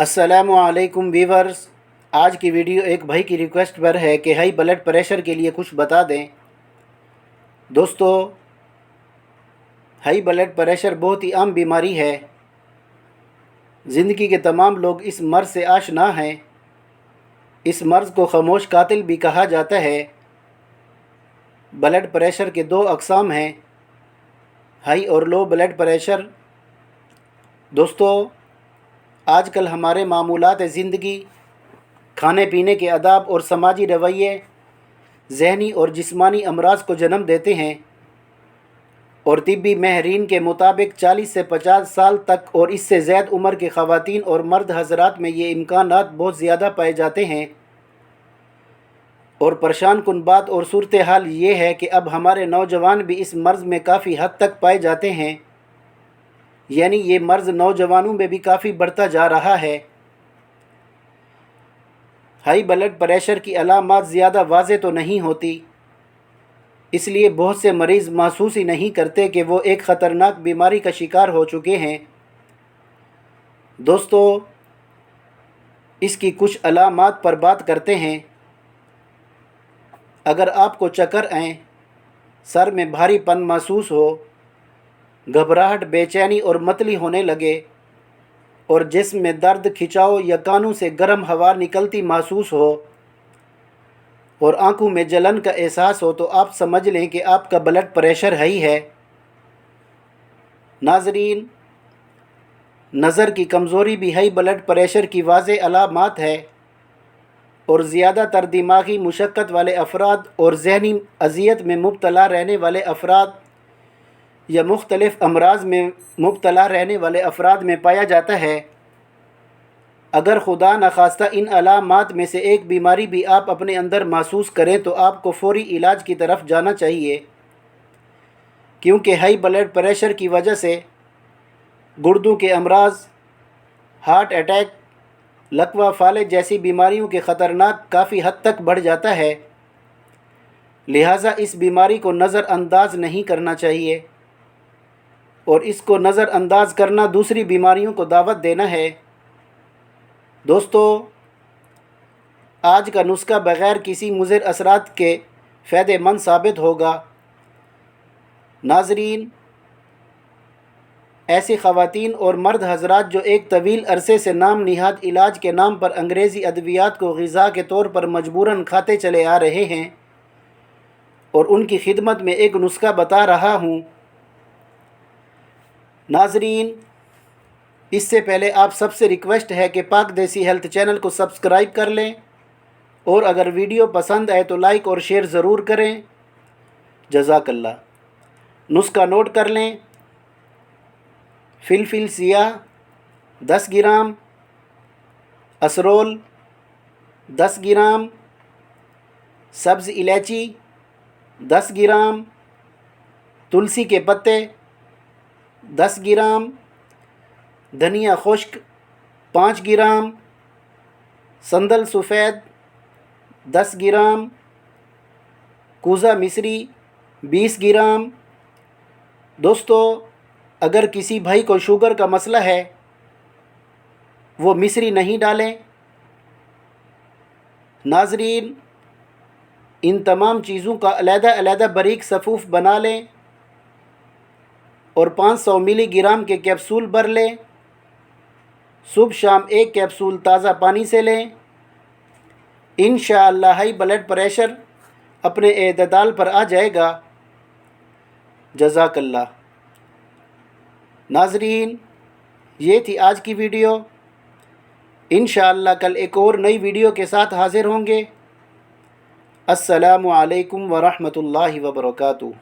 अस्सलामुअलैकुम वीवर्स। आज की वीडियो एक भाई की रिक्वेस्ट पर है कि हाई ब्लड प्रेशर के लिए कुछ बता दें। दोस्तों, हाई ब्लड प्रेशर बहुत ही आम बीमारी है। ज़िंदगी के तमाम लोग इस मर्ज़ से आशना हैं। इस मर्ज़ को खामोश कातिल भी कहा जाता है। ब्लड प्रेशर के दो अक़साम हैं, हाई और लो ब्लड प्रेशर। दोस्तों, आजकल हमारे मामूलात ज़िंदगी, खाने पीने के आदाब और समाजी रवैये ज़हनी और जिस्मानी अमराज को जन्म देते हैं और तिब्बी माहिरीन के मुताबिक 40 से 50 साल तक और इससे ज़्यादा उम्र के ख़वातीन और मर्द हज़रात में ये इम्कानात बहुत ज़्यादा पाए जाते हैं। और परेशान कुन बात और सूरत हाल ये है कि अब हमारे नौजवान भी इस मर्ज़ में काफ़ी हद तक पाए जाते हैं, यानी ये मर्ज़ नौजवानों में भी काफ़ी बढ़ता जा रहा है। हाई ब्लड प्रेशर की अलामात ज़्यादा वाज़ेह तो नहीं होती, इसलिए बहुत से मरीज़ महसूस ही नहीं करते कि वो एक ख़तरनाक बीमारी का शिकार हो चुके हैं। दोस्तों, इसकी कुछ अलामात पर बात करते हैं। अगर आपको चक्कर आए, सर में भारीपन महसूस हो, घबराहट, बेचैनी और मतली होने लगे और जिस्म में दर्द, खिंचाव या कानों से गर्म हवा निकलती महसूस हो और आंखों में जलन का एहसास हो, तो आप समझ लें कि आपका ब्लड प्रेशर हाई है। नाज़रीन, नज़र की कमज़ोरी भी हाई ब्लड प्रेशर की वाज़ेह अलामात है और ज़्यादातर दिमागी मुशक्क़त वाले अफराद और ज़हनी अज़ियत में मुब्तला रहने वाले अफराद या मुख्तलिफ़ अमराज़ में मुब्तला रहने वाले अफराद में पाया जाता है। अगर खुदा न खास्ता इन अलामात में से एक बीमारी भी आप अपने अंदर महसूस करें, तो आपको फ़ौरी इलाज की तरफ जाना चाहिए, क्योंकि हाई ब्लड प्रेशर की वजह से गुर्दों के अमराज, हार्ट अटैक, लकवा फाले जैसी बीमारियों के ख़तरनाक काफ़ी हद तक बढ़ जाता है। लिहाजा इस बीमारी को नज़रअंदाज नहीं करना चाहिए और इसको नज़रअंदाज करना दूसरी बीमारियों को दावत देना है। दोस्तों, आज का नुस्खा बग़ैर किसी मुज़िर असरात के फ़ायदेमंद साबित होगा। नाज़रीन, ऐसी ख़वातीन और मर्द हज़रात जो एक तवील अरसे से नाम निहाद इलाज के नाम पर अंग्रेज़ी अद्वियात को ग़िज़ा के तौर पर मजबूरन खाते चले आ रहे हैं, और उनकी खिदमत में एक नुस्खा बता रहा हूँ। नाज़रीन, इससे पहले आप सबसे रिक्वेस्ट है कि पाक देसी हेल्थ चैनल को सब्सक्राइब कर लें और अगर वीडियो पसंद आए तो लाइक और शेयर ज़रूर करें। जज़ाकल्लाह। नुस्खा नोट कर लें। फिलफिल सियाह 10 ग्राम, असरोल 10 ग्राम, सब्ज़ इलायची 10 ग्राम, तुलसी के पत्ते 10 ग्राम, धनिया खुश्क 5 ग्राम, संदल सफ़ेद 10 ग्राम, कूज़ा मिस्री 20 ग्राम। दोस्तों, अगर किसी भाई को शुगर का मसला है, वो मिस्री नहीं डालें। नाज़रीन, इन तमाम चीज़ों का अलग-अलग बारीक सफ़ूफ़ बना लें और 500 मिलीग्राम के कैप्सूल भर लें। सुबह शाम एक कैप्सूल ताज़ा पानी से लें। इंशाअल्लाह हाई ब्लड प्रेशर अपने एतदाल पर आ जाएगा। जज़ाकल्लाह। नाज़रीन, ये थी आज की वीडियो। इंशाअल्लाह कल एक और नई वीडियो के साथ हाज़िर होंगे। अस्सलामु अलैकुम व रहमतुल्लाहि व बरकातुहू।